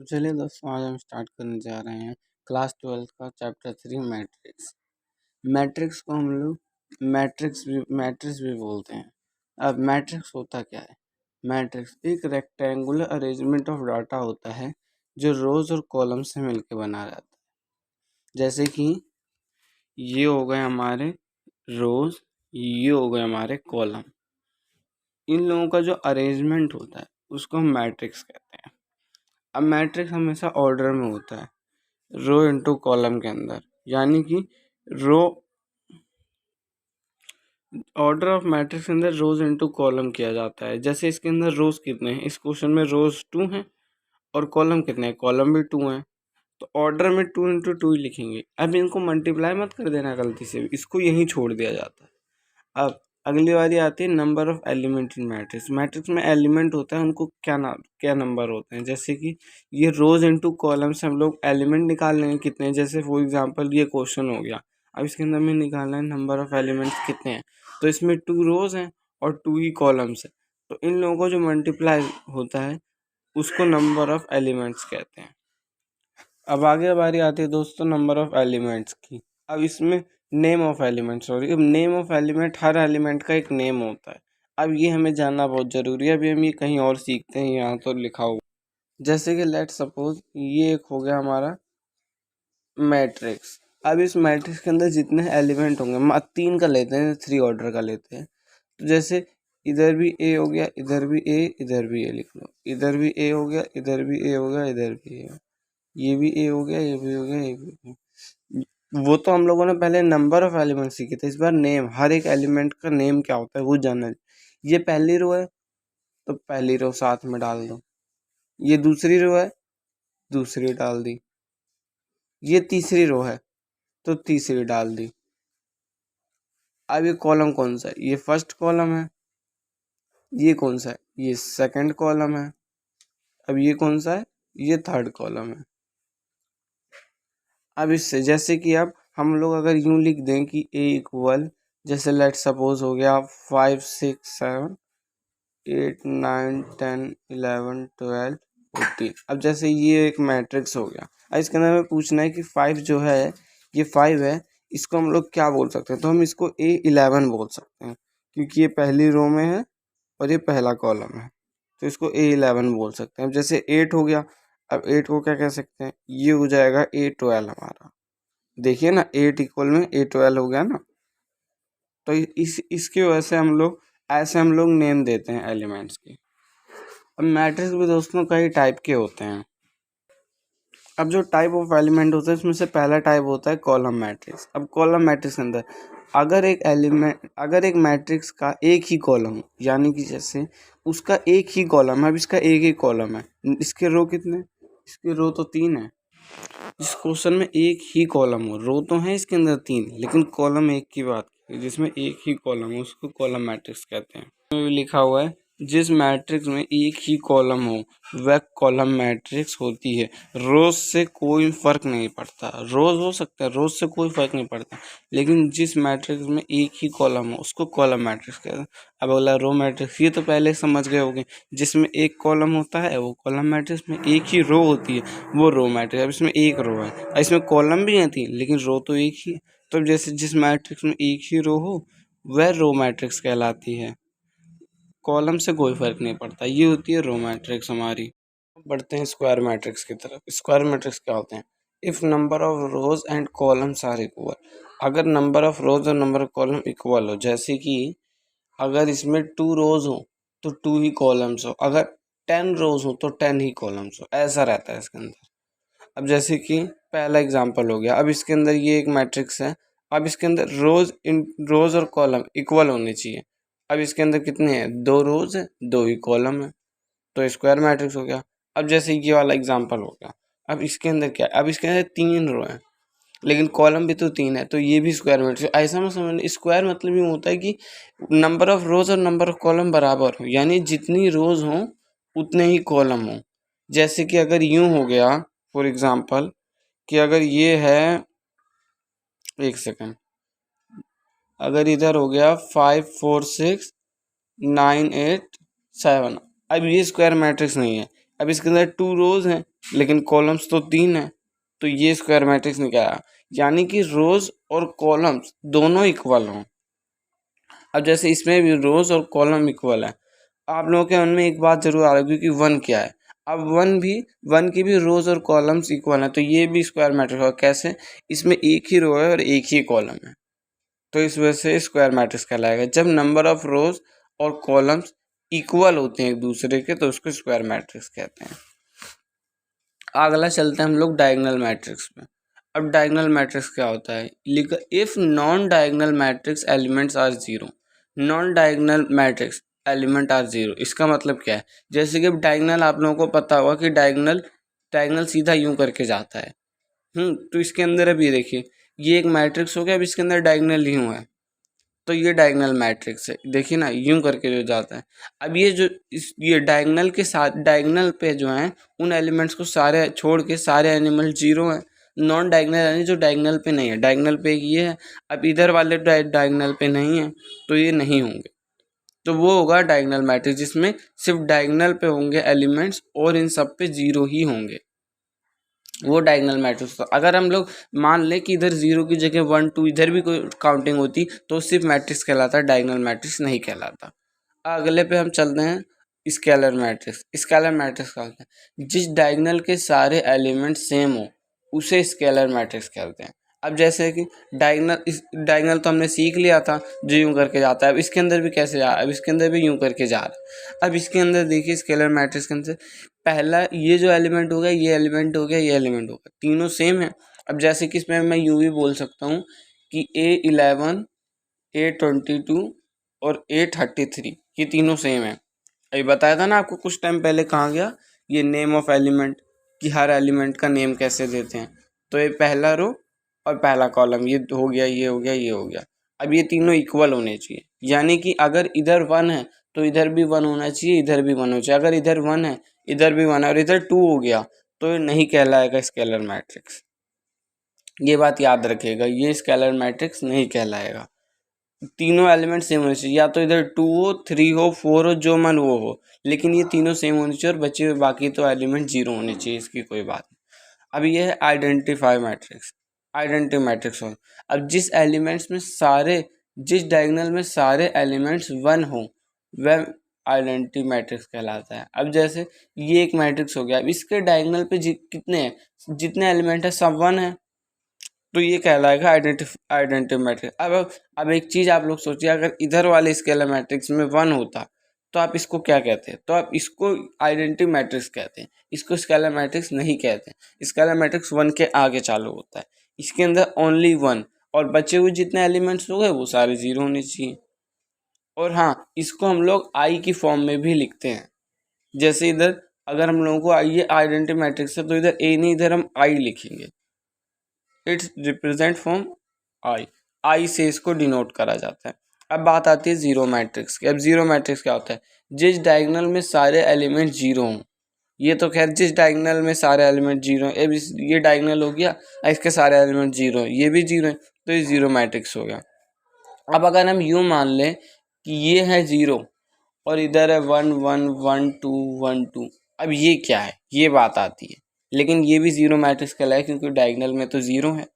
तो चलिए दोस्तों, आज हम स्टार्ट करने जा रहे हैं क्लास 12 का चैप्टर 3 मैट्रिक्स। मैट्रिक्स को हम लोग मैट्रिक्स भी बोलते हैं। अब मैट्रिक्स होता क्या है? मैट्रिक्स एक रेक्टेंगुलर अरेंजमेंट ऑफ डाटा होता है जो रोज और कॉलम से मिलकर बना रहता है। जैसे कि ये हो गए हमारे रोज, ये हो गए हमारे कॉलम। इन लोगों का जो अरेंजमेंट होता है उसको हम मैट्रिक्स कहते हैं। अब मैट्रिक्स हमेशा ऑर्डर में होता है, रो इंटू कॉलम के अंदर, यानी कि रो ऑर्डर ऑफ मैट्रिक्स के अंदर रोज इंटू कॉलम किया जाता है। जैसे इसके अंदर रोज कितने हैं, इस क्वेश्चन में रोज 2 हैं और कॉलम कितने हैं, कॉलम भी 2 हैं। तो ऑर्डर में 2 इंटू 2 ही लिखेंगे। अब इनको मल्टीप्लाई मत कर देना गलती से भी, इसको यहीं छोड़ दिया जाता है। अब अगली बारी आती है number of element in matrix. Matrix में एलिमेंट होता है, उनको क्या नंबर होते हैं। जैसे कि ये रोज इनटू कॉलम से हम लोग एलिमेंट निकाल लेंगे कितने हैं। जैसे फॉर एग्जांपल ये क्वेश्चन हो गया, अब इसके अंदर में निकालना है नंबर ऑफ एलिमेंट्स कितने हैं। तो इसमें 2 रोज हैं और 2 ही कॉलम्स है। तो इन लोगों को जो मल्टीप्लाई होता है उसको नंबर ऑफ एलिमेंट्स कहते हैं। अब आगे बारी आती है दोस्तों नंबर ऑफ एलिमेंट्स की। अब इसमें नेम ऑफ एलिमेंट, सॉरी, अब name of element, her element का एक नेम होता है। अब ये हमें जानना बहुत ज़रूरी है। अभी हम ये कहीं और सीखते हैं, यहाँ तो लिखा हुआ। जैसे कि लेट सपोज ये एक हो गया हमारा मैट्रिक्स। अब इस मैट्रिक्स के अंदर जितने एलिमेंट होंगे, 3 का लेते हैं, 3 ऑर्डर का लेते हैं। तो जैसे इधर भी ए हो गया, इधर भी ए, इधर भी ए लिख लो, इधर भी ए हो गया, इधर भी ए हो गया, इधर भी ए, ये भी ए हो गया, ये भी हो गया, ये भी हो गया। वो तो हम लोगों ने पहले नंबर ऑफ एलिमेंट सीखे थे। इस बार नेम, हर एक एलिमेंट का नेम क्या होता है वो जानना है। ये पहली रो है तो पहली रो साथ में डाल दो, ये दूसरी रो है, दूसरी डाल दी, ये तीसरी रो है तो तीसरी डाल दी। अब ये कॉलम कौन सा है, ये फर्स्ट कॉलम है। ये कौन सा है, ये सेकंड कॉलम है। अब ये कौन सा है, ये थर्ड कॉलम है। अब इससे जैसे कि अब हम लोग अगर यूं लिख दें कि ए इक्वल, जैसे लेट सपोज हो गया 5 6 7 8 9 10 11 12 14। अब जैसे ये एक मैट्रिक्स हो गया। अब इसके अंदर हमें पूछना है कि 5 जो है, ये 5 है, इसको हम लोग क्या बोल सकते हैं। तो हम इसको A11 बोल सकते हैं, क्योंकि ये पहली रो में है और ये पहला कॉलम है, तो इसको A11 बोल सकते हैं। अब जैसे 8 हो गया, अब 8 को क्या कह सकते हैं, ये हो जाएगा A12 हमारा। देखिए ना, 8 इक्वल में A12 हो गया ना। तो इसकी वजह से हम लोग नेम देते हैं एलिमेंट्स की। अब मैट्रिक्स भी दोस्तों कई टाइप के होते हैं। अब जो टाइप ऑफ एलिमेंट होता है उसमें से पहला टाइप होता है कॉलम मैट्रिक्स। अब कॉलम मैट्रिक्स के अंदर अगर एक मैट्रिक्स का एक ही कॉलम हो, यानी कि जैसे उसका एक ही कॉलम है, अब इसका एक ही कॉलम है, इसके रो कितने, इसके रो तो 3 है। इस क्वेश्चन में एक ही कॉलम हो, रो तो है इसके अंदर 3 लेकिन कॉलम एक की बात की, जिसमें एक ही कॉलम हो उसको कॉलम मैट्रिक्स कहते हैं। इसमें भी लिखा हुआ है जिस मैट्रिक्स में एक ही कॉलम हो वह कॉलम मैट्रिक्स होती है। रोज से कोई फर्क नहीं पड़ता, रोज हो सकता है, रोज से कोई फर्क नहीं पड़ता, लेकिन जिस मैट्रिक्स में एक ही कॉलम हो उसको कॉलम मैट्रिक्स कहते हैं। अब अगला रो मैट्रिक्स, ये तो पहले समझ गए होंगे, जिसमें एक कॉलम होता है वो कॉलम मैट्रिक्स, में एक ही रो होती है वो रो मैट्रिक्स। अब इसमें एक रो है, इसमें कॉलम भी है 3 लेकिन रो तो एक ही है। तो जैसे जिस मैट्रिक्स में एक ही रो हो वह रो मैट्रिक्स कहलाती है, कॉलम से कोई फर्क नहीं पड़ता। ये होती है रो मैट्रिक्स हमारी। बढ़ते हैं स्क्वायर मैट्रिक्स की तरफ। स्क्वायर मैट्रिक्स क्या होते हैं, if number of rows and columns are equal. अगर नंबर ऑफ रोज और नंबर ऑफ कॉलम इक्वल हो, जैसे कि अगर इसमें 2 रोज हो तो 2 ही कॉलम्स हो, अगर 10 रोज हो तो 10 ही कॉलम्स हो, ऐसा रहता है इसके अंदर। अब जैसे कि पहला एग्जांपल हो गया, अब इसके अंदर ये एक मैट्रिक्स है। अब इसके अंदर रोज और कॉलम इक्वल होने चाहिए। अब इसके अंदर कितने हैं, 2 रोज है, 2 ही कॉलम है, तो स्क्वायर मैट्रिक्स हो गया। अब जैसे ये वाला एग्जांपल हो गया, अब इसके अंदर क्या है, अब इसके अंदर 3 रो है लेकिन कॉलम भी तो 3 है, तो ये भी स्क्वायर मैट्रिक्स। ऐसा मत समझ, स्क्वायर मतलब ये होता है कि नंबर ऑफ रोज और नंबर ऑफ कॉलम बराबर हो, यानी जितनी रोज हो उतने ही कॉलम हो। जैसे कि अगर यूं हो गया फॉर एग्जांपल कि अगर ये है, एक सेकेंड, अगर इधर हो गया 5 4 6 9 8 7, अब ये स्क्वायर मैट्रिक्स नहीं है, अब इसके अंदर 2 रोज हैं लेकिन कॉलम्स तो 3 हैं, तो ये स्क्वायर मैट्रिक्स निकला। यानी कि रोज और कॉलम्स दोनों इक्वल हों। अब जैसे इसमें भी रोज और कॉलम इक्वल है, आप लोगों के मन में एक बात जरूर आ रही है कि वन क्या है। अब वन की भी रोज और कॉलम्स इक्वल है, तो ये भी स्क्वायर मैट्रिक्स होगा। कैसे? इसमें एक ही रो है और एक ही कॉलम है, तो इस वजह से स्क्वायर मैट्रिक्स कहलाएगा। जब नंबर ऑफ रोज और कॉलम्स इक्वल होते हैं एक दूसरे के, तो उसको स्क्वायर मैट्रिक्स कहते हैं। अगला चलते हैं हम लोग डायगोनल मैट्रिक्स में। अब डायगोनल मैट्रिक्स क्या होता है? लिख, if non diagonal matrix elements are zero. Non diagonal matrix element are zero, इसका मतलब क्या है? जैसे कि डायगोनल आप लोगों को पता होगा कि डायगोनल डायगोनल सीधा यूं करके जाता है। तो इसके अंदर अभी देखिए, ये एक मैट्रिक्स हो गया, अब इसके अंदर डायगोनल यूं है, तो ये डायगोनल मैट्रिक्स है। देखिए ना, यूं करके जो जाता है। अब ये जो ये डायगोनल के साथ डायगोनल पे जो है, उन एलिमेंट्स को सारे छोड़ के सारे एनिमल जीरो हैं। नॉन डायगोनल यानी जो डायगोनल पे नहीं है, डायगोनल पे ये है, अब इधर वाले डायगोनल पे नहीं है, तो ये नहीं होंगे। तो वो होगा डायगोनल मैट्रिक्स जिसमें सिर्फ डायगोनल पे होंगे एलिमेंट्स और इन सब पे जीरो ही होंगे, वो डायगोनल मैट्रिक्स। तो अगर हम लोग मान लें कि इधर जीरो की जगह 1 2 इधर भी कोई काउंटिंग होती, तो सिर्फ मैट्रिक्स कहलाता, डायगोनल मैट्रिक्स नहीं कहलाता। अगले पे हम चलते हैं, स्केलर मैट्रिक्स। स्केलर मैट्रिक्स का होता है जिस डायगोनल के सारे एलिमेंट सेम हो, उसे स्केलर मैट्रिक्स कहते हैं। अब जैसे कि डायगोनल तो हमने सीख लिया था, जो यूं करके जाता है। अब इसके अंदर भी कैसे जा रहा है? अब इसके अंदर भी यूं करके जा रहा है। अब इसके अंदर देखिए, स्केलर मैट्रिक्स के अंदर पहला ये जो एलिमेंट हो गया, ये एलिमेंट हो गया, ये एलिमेंट हो गया, तीनों सेम है। अब जैसे कि इसमें मैं यूं भी बोल सकता हूँ कि A11 A22 और A33 ये तीनों सेम है। अभी बताया था ना आपको कुछ टाइम पहले, कहाँ गया ये नेम ऑफ एलिमेंट, कि हर एलिमेंट का नेम कैसे देते हैं। तो ये पहला रो और पहला कॉलम, ये हो गया, ये हो गया, ये हो गया। अब ये तीनों इक्वल होने चाहिए, यानी कि अगर इधर 1 है तो इधर भी 1 होना चाहिए, इधर भी 1 होना चाहिए। अगर इधर 1 है, इधर भी 1 है और इधर 2 हो गया, तो ये नहीं कहलाएगा स्केलर मैट्रिक्स। ये बात याद रखिएगा, ये स्केलर मैट्रिक्स नहीं कहलाएगा। तीनों एलिमेंट सेम होने चाहिए, या तो इधर 2 हो, 3 हो, 4 हो, जो मन वो हो, लेकिन ये तीनों सेम होने चाहिए और बचे हुए बाकी तो एलिमेंट जीरो होने चाहिए, इसकी कोई बात नहीं। अब ये है आइडेंटिफाई मैट्रिक्स। आइडेंटिटी मैट्रिक्स हो, अब जिस डायगोनल में सारे एलिमेंट्स 1 हो, वह आइडेंटिटी मैट्रिक्स कहलाता है। अब जैसे ये एक मैट्रिक्स हो गया, अब इसके डायगोनल पे कितने हैं, जितने एलिमेंट है सब 1 है, तो ये कहलाएगा आइडेंटिटी मैट्रिक्स। अब एक चीज आप लोग सोचिए, अगर इधर वाले स्केलर मैट्रिक्स में 1 होता, तो आप इसको क्या कहते हैं? तो आप इसको आइडेंटिटी मैट्रिक्स कहते हैं, इसको स्केलर मैट्रिक्स नहीं कहते। स्केलर मैट्रिक्स 1 के आगे चालू होता है, इसके अंदर ओनली 1 और बचे हुए जितने एलिमेंट्स हो गए वो सारे जीरो होने चाहिए। और हाँ, इसको हम लोग आई की फॉर्म में भी लिखते हैं। जैसे इधर अगर हम लोगों को ये आइडेंटिटी मैट्रिक्स है, तो इधर ए नहीं, इधर हम आई लिखेंगे। इट्स रिप्रेजेंट फ्रॉम आई से इसको डिनोट करा जाता है। अब बात आती है जीरो मैट्रिक्स की। अब जीरो मैट्रिक्स क्या होता है? जिस डायगोनल में सारे एलिमेंट जीरो हों। ये तो खैर जिस डायगोनल में सारे एलिमेंट जीरो हैं, अब ये डायगोनल हो गया, इसके सारे एलिमेंट जीरो हैं, ये भी जीरो है, तो ये जीरो मैट्रिक्स हो गया। अब अगर हम यूं मान लें कि ये है जीरो और इधर है 1 1 1 2 1 2, अब ये क्या है? ये बात आती है, लेकिन ये भी जीरो मैट्रिक्स कहलाए क्योंकि डायगोनल में तो जीरो है,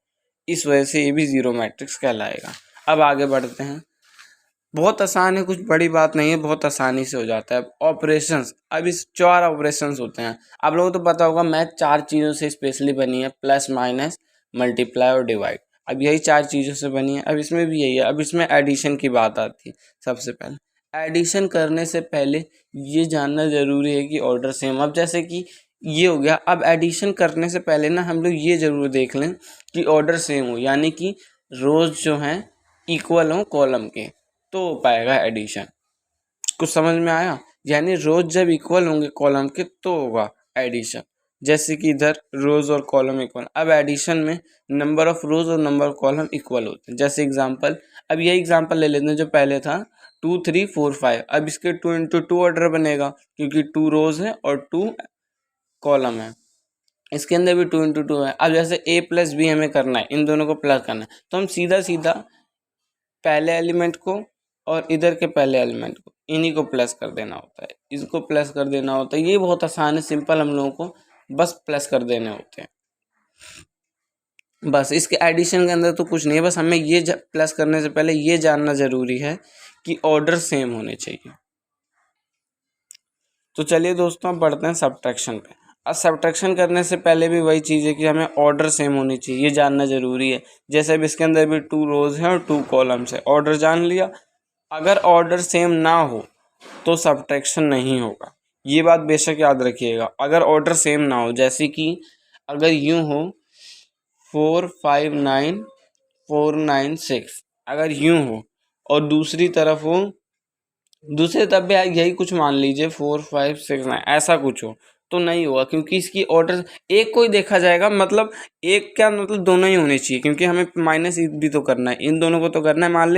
इस वजह से ये भी जीरो मैट्रिक्स कहलाएगा। अब आगे बढ़ते हैं, बहुत आसान है, कुछ बड़ी बात नहीं है, बहुत आसानी से हो जाता है। ऑपरेशंस, अब इस 4 ऑपरेशंस होते हैं। आप लोगों को तो पता होगा मैथ 4 चीज़ों से स्पेशली बनी है, प्लस माइनस मल्टीप्लाई और डिवाइड। अब यही 4 चीज़ों से बनी है। अब इसमें भी यही है। अब इसमें एडिशन की बात आती है। सबसे पहले एडिशन करने से पहले ये जानना ज़रूरी है कि ऑर्डर सेम। अब जैसे कि ये हो गया, अब एडिशन करने से पहले ना हम लोग ये ज़रूर देख लें कि ऑर्डर सेम हो, यानी कि रोज जो हैं इक्वल हों कॉलम के, तो हो पाएगा एडिशन। कुछ समझ में आया? यानी रोज जब इक्वल होंगे कॉलम के तो होगा एडिशन। जैसे कि इधर रोज और कॉलम इक्वल, अब एडिशन में नंबर ऑफ रोज और नंबर ऑफ कॉलम इक्वल होते हैं। जैसे एग्जांपल, अब ये एग्जांपल ले लेते हैं जो पहले था 2 3 4 5। अब इसके 2 इंटू 2 ऑर्डर बनेगा क्योंकि 2 रोज है और 2 कॉलम है। इसके अंदर भी 2 इंटू 2 है। अब जैसे a प्लस बी हमें करना है, इन दोनों को प्लस करना है, तो हम सीधा सीधा पहले एलिमेंट को और इधर के पहले एलिमेंट को इन्हीं को प्लस कर देना होता है, इसको प्लस कर देना होता है। ये बहुत आसान है, सिंपल, हम लोगों को बस प्लस कर देने होते हैं। बस इसके एडिशन के अंदर तो कुछ नहीं है, बस हमें ये प्लस करने से पहले ये जानना ज़रूरी है कि ऑर्डर सेम होने चाहिए। तो चलिए दोस्तों अब बढ़ते हैं सब्ट्रैक्शन पे। अब सब्ट्रैक्शन करने से पहले भी वही चीज़ है कि हमें ऑर्डर सेम होनी चाहिए, ये जानना ज़रूरी है। जैसे अब इसके अंदर भी 2 रोज़ हैं और 2 कॉलम्स है, ऑर्डर जान लिया। अगर ऑर्डर सेम ना हो तो सब्ट्रैक्शन नहीं होगा, ये बात बेशक याद रखिएगा। अगर ऑर्डर सेम ना हो, जैसे कि अगर यूँ हो 4 5 9 4 9 6, अगर यूँ हो और दूसरी तरफ हो, दूसरे तब भी यही कुछ मान लीजिए 4 5 6 9, ऐसा कुछ हो तो नहीं होगा, क्योंकि इसकी ऑर्डर एक को ही देखा जाएगा। मतलब एक क्या मतलब दोनों ही होने चाहिए, क्योंकि हमें माइनस भी तो करना है, इन दोनों को तो करना है। मान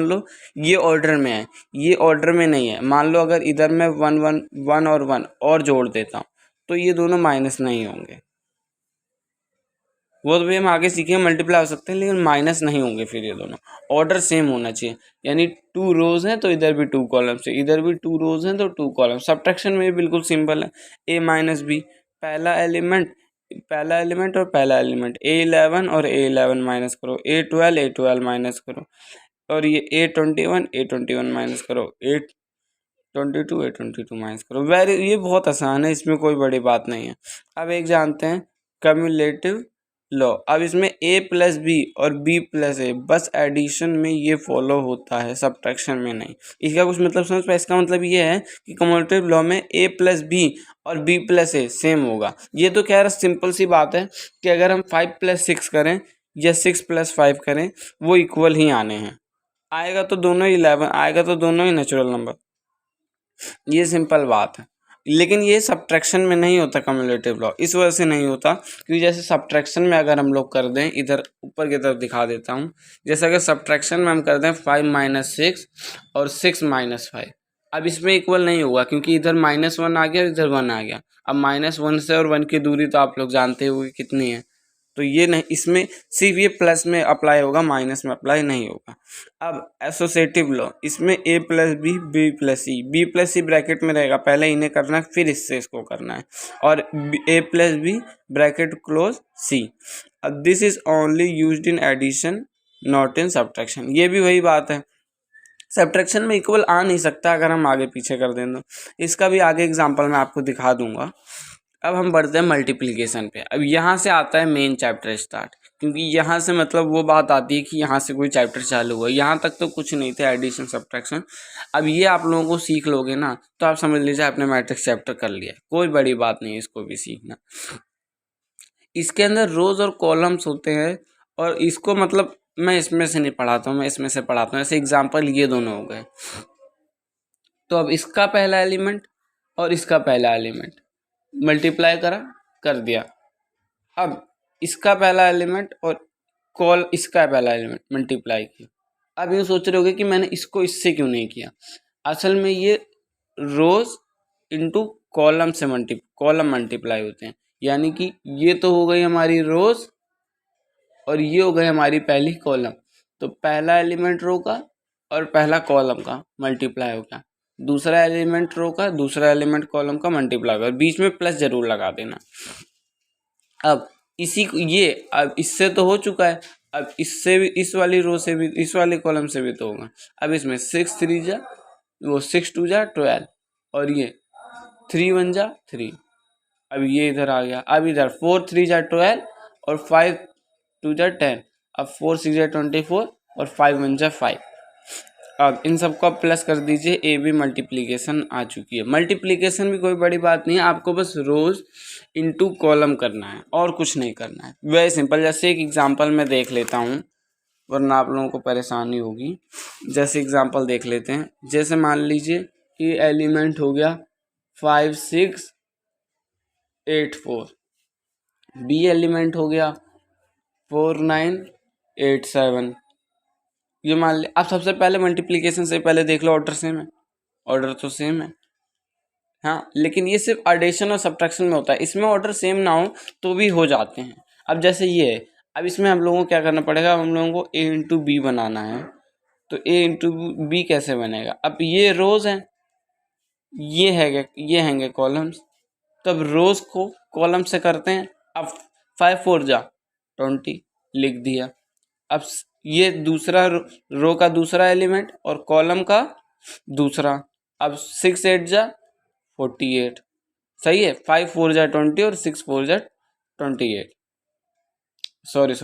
लो ये ऑर्डर में है, ये ऑर्डर में नहीं है। मान लो अगर इधर मैं 1 1 1 और 1 और जोड़ देता हूँ तो ये दोनों माइनस नहीं होंगे। वो तो भी हम आगे सीखेंगे, मल्टीप्लाई हो सकते हैं लेकिन माइनस नहीं होंगे। फिर ये दोनों ऑर्डर सेम होना चाहिए, यानी 2 रोज हैं तो इधर भी 2 कॉलम्स है, इधर भी 2 रोज हैं तो 2 कॉलम। सब्ट्रैक्शन में भी बिल्कुल सिंपल है, a माइनस बी, पहला एलिमेंट और पहला एलिमेंट A11 और A11 माइनस करो, A12 माइनस करो, और ये A21 माइनस करो, A22 माइनस करो। ये बहुत आसान है, इसमें कोई बड़ी बात नहीं है। अब एक जानते हैं कम्युलेटिव लॉ। अब इसमें a प्लस बी और b प्लस ए बस एडिशन में ये फॉलो होता है, सब्ट्रैक्शन में नहीं। इसका कुछ मतलब समझ पाए? इसका मतलब ये है कि कम्युलेटिव लॉ में a प्लस बी और b प्लस ए सेम होगा। ये तो खैर सिंपल सी बात है कि अगर हम 5 प्लस 6 करें या 6 प्लस 5 करें वो इक्वल ही आने हैं। आएगा तो दोनों ही 11, आएगा तो दोनों ही नेचुरल नंबर, ये सिंपल बात है। लेकिन ये सब्ट्रैक्शन में नहीं होता कम्युलेटिव लॉ, इस वजह से नहीं होता क्योंकि जैसे सब्ट्रैक्शन में अगर हम लोग कर दें, इधर ऊपर की तरफ दिखा देता हूँ। जैसे अगर सब्ट्रैक्शन में हम कर दें 5 माइनस 6 और 6 माइनस 5, अब इसमें इक्वल नहीं होगा क्योंकि इधर -1 आ गया, इधर 1 आ गया। अब -1 से और 1 की दूरी तो आप लोग जानते होंगे कितनी है, तो ये नहीं, इसमें सिर्फ ये प्लस में अप्लाई होगा, माइनस में अप्लाई नहीं होगा। अब एसोसिएटिव लॉ, इसमें a plus b b plus c, b plus c bracket में रहेगा, पहले इन्हें करना है फिर इससे इसको करना है, और a plus B bracket close C. अब this is only used in addition not in subtraction. ये भी वही बात है, सब्ट्रैक्शन में इक्वल आ नहीं सकता अगर हम आगे पीछे कर दें तो। इसका भी आगे एग्जांपल मैं आपको दिखा दूंगा। अब हम बढ़ते हैं मल्टीप्लिकेशन पे। अब यहाँ से आता है मेन चैप्टर स्टार्ट, क्योंकि यहाँ से मतलब वो बात आती है कि यहाँ से कोई चैप्टर चालू हुआ। यहाँ तक तो कुछ नहीं था, एडिशन सब्ट्रैक्शन। अब ये आप लोगों को सीख लोगे ना तो आप समझ लीजिए आपने मैट्रिक्स चैप्टर कर लिया, कोई बड़ी बात नहीं है इसको भी सीखना। इसके अंदर रोज और कॉलम्स होते हैं, और इसको मतलब मैं इसमें से नहीं पढ़ाता हूँ, मैं इसमें से पढ़ाता हूँ। ऐसे एग्जाम्पल ये दोनों हो गए। तो अब इसका पहला एलिमेंट और इसका पहला एलिमेंट मल्टीप्लाई करा, कर दिया। अब इसका पहला एलिमेंट और इसका पहला एलिमेंट मल्टीप्लाई किया। अब यूँ सोच रहे होगे कि मैंने इसको इससे क्यों नहीं किया। असल में ये रोज इंटू कॉलम से कॉलम मल्टीप्लाई होते हैं, यानी कि ये तो हो गई हमारी रोज और ये हो गई हमारी पहली कॉलम। तो पहला एलिमेंट रो का और पहला कॉलम का मल्टीप्लाई हो गया, दूसरा एलिमेंट रो का दूसरा एलिमेंट कॉलम का मल्टीप्लाई होगा, बीच में प्लस जरूर लगा देना। अब इसी को ये, अब इससे तो हो चुका है, अब इससे भी, इस वाली रो से भी, इस वाले कॉलम से भी तो होगा। अब इसमें 6 3 जा वो 6 2 जा 12, और ये 3 1 जा 3। अब ये इधर आ गया। अब इधर 4 3 जा 12 और 5 2 जा 10। अब 4 6 जा 24 और 5 1 जा 5। अब इन सबको आप प्लस कर दीजिए, ए बी मल्टीप्लिकेशन आ चुकी है। मल्टीप्लिकेशन भी कोई बड़ी बात नहीं है, आपको बस रोज इनटू कॉलम करना है और कुछ नहीं करना है, वेरी सिंपल। जैसे एक एग्जांपल मैं देख लेता हूँ वरना आप लोगों को परेशानी होगी। जैसे एग्जांपल देख लेते हैं, जैसे मान लीजिए कि एलिमेंट हो गया 5 6 8 4, बी एलिमेंट हो गया 4 9 8 7। ये मान लिया। अब सबसे पहले मल्टीप्लिकेशन से पहले देख लो, ऑर्डर सेम है, ऑर्डर तो सेम है। हाँ, लेकिन ये सिर्फ एडिशन और सब्ट्रैक्शन में होता है, इसमें ऑर्डर सेम ना हो तो भी हो जाते हैं। अब जैसे ये है, अब इसमें हम लोगों को क्या करना पड़ेगा, हम लोगों को a इंटू बी बनाना है, तो ए इंटू बी कैसे बनेगा? अब ये रोज हैं, ये हैंगे कॉलम्स, तब रोज को कॉलम से करते हैं। अब 5 4 जा 20 लिख दिया। अब ये दूसरा रो का दूसरा एलिमेंट और कॉलम का दूसरा। अब 6 8 जा 48, सही है। 5 4 जा 20 और 6 4 जा 28, सॉरी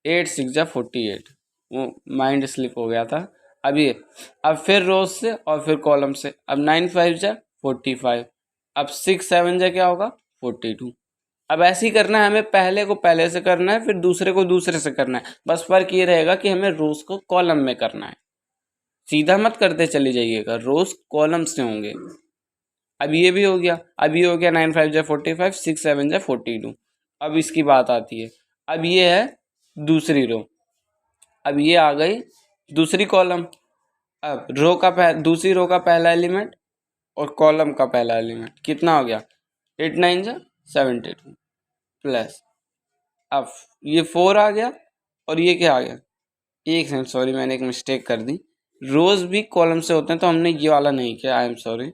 8 6 जा 48, वो माइंड स्लिप हो गया था। अब फिर रोज से और फिर कॉलम से। अब 9 5 जा 45, अब 6 7 जा क्या होगा 42। अब ऐसे ही करना है हमें, पहले को पहले से करना है, फिर दूसरे को दूसरे से करना है। बस फर्क ये रहेगा कि हमें रोज को कॉलम में करना है, सीधा मत करते चले जाइएगा, रोज कॉलम से होंगे। अब ये भी हो गया, अब ये हो गया 9 5 जा 45, 6 7 जा 42। अब इसकी बात आती है, अब ये है दूसरी रो, अब ये आ गई दूसरी कॉलम। अब दूसरी रो का पहला एलिमेंट और कॉलम का पहला एलिमेंट कितना हो गया 8 9 जा 72 प्लस, अब ये 4 आ गया और ये क्या आ गया, एक सेकंड सॉरी मैंने एक मिस्टेक कर दी, रोज भी कॉलम से होते हैं तो हमने ये वाला नहीं किया, आई एम सॉरी।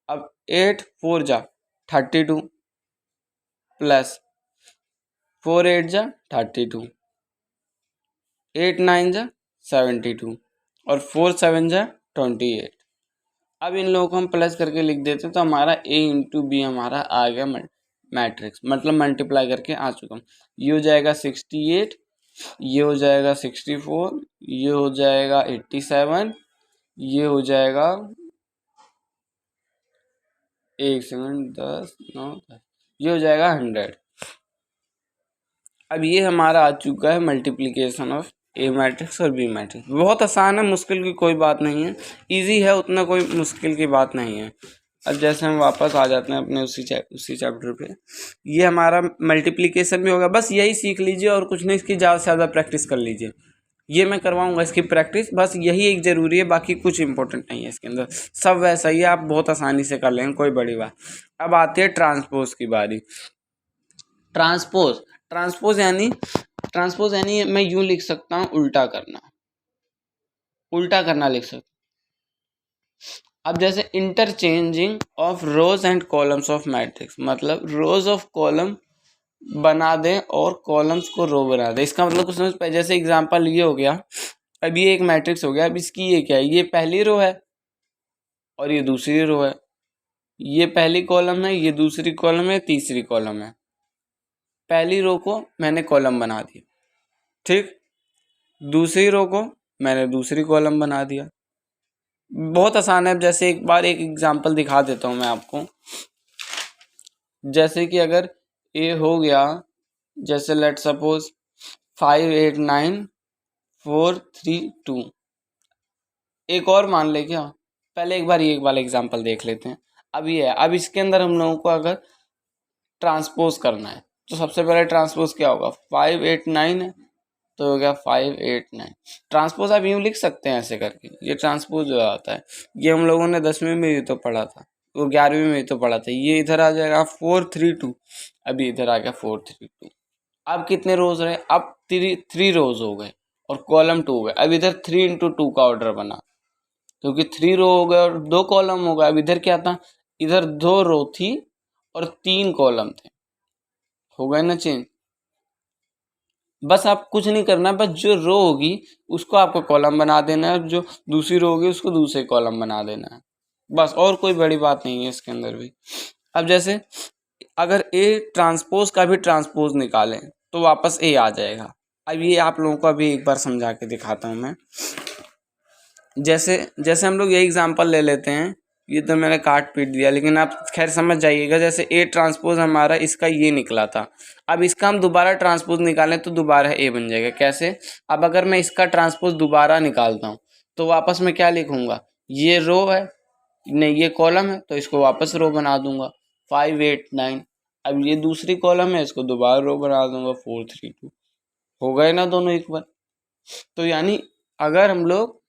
अब 8 4 जा 32 प्लस 4 8 जा 32, 8 9 जा 72 और 4 7 जा 28। अब इन लोगों को हम प्लस करके लिख देते हैं तो हमारा ए इंटू बी हमारा आ गया मैट्रिक्स, मतलब मल्टीप्लाई करके आ चुका। ये हो जाएगा 68, ये हो जाएगा 64, ये हो जाएगा 87, ये हो जाएगा 1 सेकंड 10 9 10, ये हो जाएगा 100। अब ये हमारा आ चुका है मल्टीप्लिकेशन ऑफ ए मैट्रिक्स और बी मैट्रिक्स। बहुत आसान है, मुश्किल की कोई बात नहीं है, इजी है, उतना कोई मुश्किल की बात नहीं है। अब जैसे हम वापस आ जाते हैं अपने उसी चैप्टर पे, ये हमारा मल्टीप्लिकेशन भी होगा, बस यही सीख लीजिए और कुछ नहीं, इसकी ज़्यादा से ज़्यादा प्रैक्टिस कर लीजिए। ये मैं करवाऊंगा इसकी प्रैक्टिस, बस यही एक ज़रूरी है, बाकी कुछ इंपॉर्टेंट नहीं है इसके अंदर, सब वैसा ही है, आप बहुत आसानी से कर लेंगे, कोई बड़ी बात। अब आती है ट्रांसपोज की बारी। ट्रांसपोज ट्रांसपोज यानी मैं यूं लिख सकता हूँ उल्टा करना लिख सकता। अब जैसे interchanging of rows and columns of matrix, मतलब रोज ऑफ कॉलम बना दें और कॉलम्स को रो बना दें। इसका मतलब कुछ समझ पाए, जैसे एग्जांपल ये हो गया, अब ये एक मैट्रिक्स हो गया, अब इसकी ये क्या है, ये पहली रो है और ये दूसरी रो है, ये पहली कॉलम है, ये दूसरी कॉलम है, तीसरी कॉलम है। पहली रो को मैंने कॉलम बना दिया, ठीक, दूसरी रो को मैंने दूसरी कॉलम बना दिया। बहुत आसान है। अब जैसे एक बार एक एग्जांपल दिखा देता हूँ मैं आपको, जैसे कि अगर ए हो गया, जैसे लेट सपोज 5 8 9 4 3 2, एक और मान ले क्या, पहले एक बार ये एक वाला एग्जांपल देख लेते हैं। अब ये है, अब इसके अंदर हम लोगों को अगर ट्रांसपोज करना है तो सबसे पहले ट्रांसपोज क्या होगा, 5 8 9 है तो हो गया 5 8 9। ट्रांसपोज आप यूं लिख सकते हैं ऐसे करके, ये ट्रांसपोज हो जाता है। ये हम लोगों ने 10वीं में भी तो पढ़ा था, वो 11वीं में भी तो पढ़ा था। ये इधर आ जाएगा 4 3 2, अभी इधर आ गया 4 3 2। अब कितने रोज रहे, अब 3 रोज हो गए और कॉलम 2 हो गए। अब इधर 3 इंटू 2 का ऑर्डर बना, क्योंकि 3 रो हो गए और 2 कॉलम हो गए। अब इधर क्या था, इधर 2 रो थी और 3 कॉलम थे, हो गए ना चेंज। बस आप कुछ नहीं करना है, बस जो रो होगी उसको आपको कॉलम बना देना है, जो दूसरी रो होगी उसको दूसरे कॉलम बना देना है, बस, और कोई बड़ी बात नहीं है इसके अंदर भी। अब जैसे अगर ए ट्रांसपोज का भी ट्रांसपोज निकालें तो वापस ए आ जाएगा। अब ये आप लोगों को अभी एक बार समझा के दिखाता हूँ मैं। जैसे जैसे हम लोग ये एग्जांपल ले लेते हैं, ये तो मैंने काट पीट दिया, लेकिन आप खैर समझ जाइएगा। जैसे ए ट्रांसपोज हमारा इसका ये निकला था, अब इसका हम दोबारा ट्रांसपोज निकालें तो दोबारा ए बन जाएगा। कैसे, अब अगर मैं इसका ट्रांसपोज दोबारा निकालता हूँ तो वापस में क्या लिखूंगा, ये रो है नहीं ये कॉलम है तो इसको वापस रो बना दूंगा 5 8 9। अब ये दूसरी कॉलम है, इसको दोबारा रो बना दूंगा 4 3 2, हो गए ना दोनों एक बार। तो यानी अगर हम लोग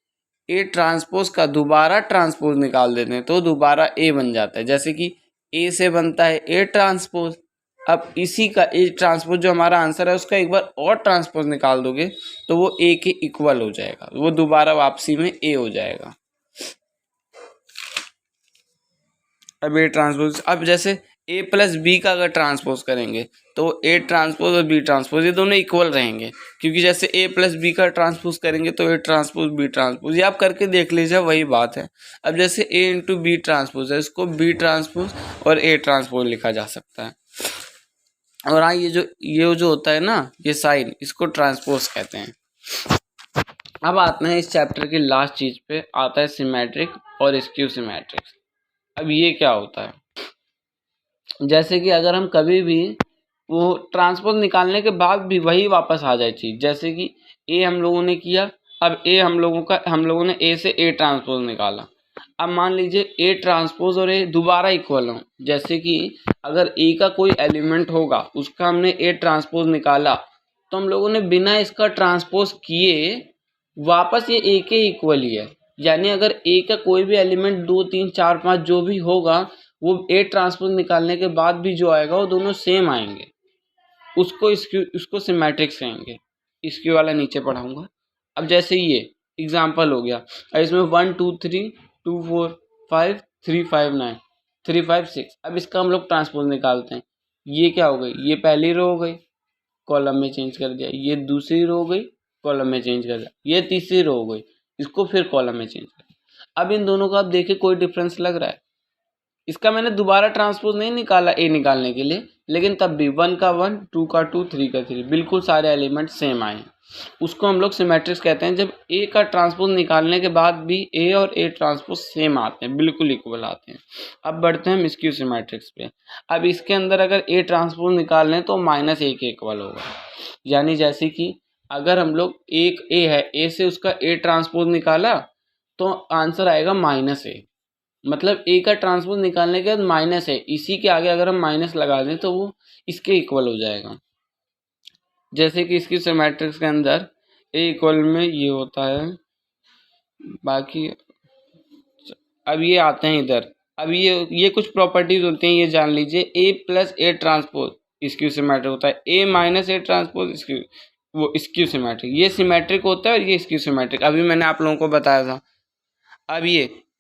ए ट्रांसपोज का दोबारा ट्रांसपोज निकाल देते हैं तो दोबारा ए बन जाता है। जैसे कि ए से बनता है ए ट्रांसपोज, अब इसी का ए ट्रांसपोज जो हमारा आंसर है उसका एक बार और ट्रांसपोज निकाल दोगे तो वो ए के इक्वल हो जाएगा, वो दोबारा वापसी में ए हो जाएगा। अब ए ट्रांसपोज, अब जैसे ए प्लस बी का अगर ट्रांसपोज करेंगे तो ए ट्रांसपोज और बी ट्रांसपोज ये दोनों इक्वल रहेंगे, क्योंकि जैसे ए प्लस बी का ट्रांसपोज करेंगे तो ए ट्रांसपोज बी ट्रांसपोज, ये आप करके देख लीजिए, वही बात है। अब जैसे ए इंटू बी ट्रांसपोज है, इसको बी ट्रांसपोज और ए ट्रांसपोज लिखा जा सकता है। और हाँ, ये जो होता है ना, ये साइन, इसको ट्रांसपोज कहते हैं। अब आते हैं इस चैप्टर की लास्ट चीज पे, आता है सिमेट्रिक और स्क्यू सिमेट्रिक। अब ये क्या होता है, जैसे कि अगर हम कभी भी वो ट्रांसपोज निकालने के बाद भी वही वापस आ जाए चीज, जैसे कि ए हम लोगों ने किया, अब ए हम लोगों ने ए से ए ट्रांसपोज निकाला। अब मान लीजिए ए ट्रांसपोज और ए दोबारा इक्वल हो, जैसे कि अगर ए का कोई एलिमेंट होगा उसका हमने ए ट्रांसपोज निकाला, तो हम लोगों ने बिना इसका ट्रांसपोज किए वापस ये ए के इक्वल ही है। यानी अगर ए का कोई भी एलिमेंट 2 3 4 5 जो भी होगा, वो ए ट्रांसपोज निकालने के बाद भी जो आएगा वो दोनों सेम आएंगे, उसको सिमेट्रिक कहेंगे। इसके वाला नीचे पढ़ाऊंगा। अब जैसे ये एग्जाम्पल हो गया, इसमें 1 2 3 2 4 5 3 5 9 3 5 6। अब इसका हम लोग ट्रांसपोज निकालते हैं। ये क्या हो गई, ये पहली रो हो गई, कॉलम में चेंज कर दिया। ये दूसरी रो हो गई, कॉलम में चेंज कर दिया। ये तीसरी रो हो गई, इसको फिर कॉलम में चेंज कर दिया। अब इन दोनों का आप देखिए कोई डिफरेंस लग रहा है। इसका मैंने दोबारा ट्रांसपोज नहीं निकाला ए निकालने के लिए, लेकिन तब भी 1 का 1 2 का 2 3 का 3 बिल्कुल सारे एलिमेंट सेम आए। उसको हम लोग सिमेट्रिक्स कहते हैं, जब ए का ट्रांसपोज निकालने के बाद भी ए और ए ट्रांसपोज सेम आते हैं, बिल्कुल इक्वल आते हैं। अब बढ़ते हैं हम स्क्यू सिमेट्रिक्स पे। अब इसके अंदर अगर ए ट्रांसपोज निकाल लें तो माइनस ए के इक्वल होगा। यानी जैसे कि अगर हम लोग एक ए है, ए से उसका ए ट्रांसपोज निकाला तो आंसर आएगा माइनस ए। मतलब ए का ट्रांसपोज निकालने के बाद माइनस है, इसी के आगे अगर हम माइनस लगा दें तो वो इसके इक्वल हो जाएगा। जैसे कि इसकी सिमेट्रिक्स के अंदर ए इक्वल में ये होता है। बाकी अब ये आते हैं इधर। अब ये कुछ प्रॉपर्टीज होती हैं, ये जान लीजिए। A plus A transpose skew symmetric होता है, A minus A transpose skew symmetric. ये सिमेट्रिक होता है और ये स्क्यू सिमेट्रिक, अभी मैंने आप लोगों को बताया था। अब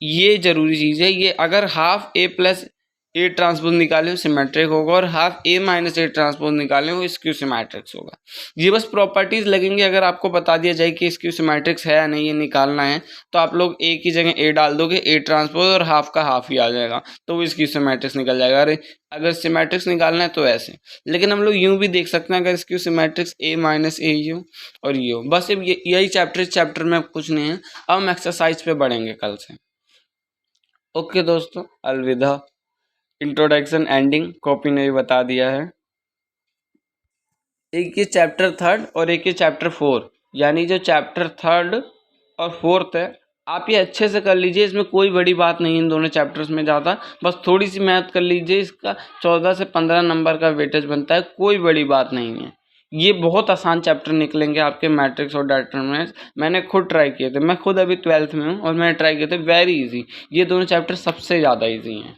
ये जरूरी चीज़ है, ये अगर half A plus A transpose निकालें वो सिमेट्रिक होगा, और half A minus A transpose निकालें वो स्क्यू सिमेट्रिक्स होगा। ये बस प्रॉपर्टीज लगेंगी। अगर आपको बता दिया जाए कि स्क्यू सिमेट्रिक्स है या नहीं, ये निकालना है, तो आप लोग ए की जगह ए डाल दोगे, ए ट्रांसपोज और हाफ का हाफ ही आ जाएगा, तो वो स्क्यू सिमेट्रिक्स निकल जाएगा। अगर सिमेट्रिक्स निकालना है तो ऐसे, लेकिन हम लोग यूं भी देख सकते हैं, अगर स्क्यू सिमेट्रिक्स ए माइनस ए हो और ये हो। बस अब यही चैप्टर में कुछ नहीं है। अब हम एक्सरसाइज पे बढ़ेंगे कल से। ओके दोस्तों, अलविदा। इंट्रोडक्शन एंडिंग कॉपी ने भी बता दिया है। एक ये चैप्टर 3 और एक ये चैप्टर 4, यानी जो चैप्टर 3 और 4 है, आप ये अच्छे से कर लीजिए। इसमें कोई बड़ी बात नहीं है इन दोनों चैप्टर्स में ज़्यादा, बस थोड़ी सी मेहनत कर लीजिए। इसका 14 से 15 नंबर का वेटेज बनता है, कोई बड़ी बात नहीं है। ये बहुत आसान चैप्टर निकलेंगे आपके मैट्रिक्स और डिटरमिनेंट्स। मैंने खुद ट्राई किए थे, मैं खुद अभी 12th में हूँ और मैंने ट्राई किए थे, वेरी इजी। ये दोनों चैप्टर सबसे ज़्यादा इजी हैं।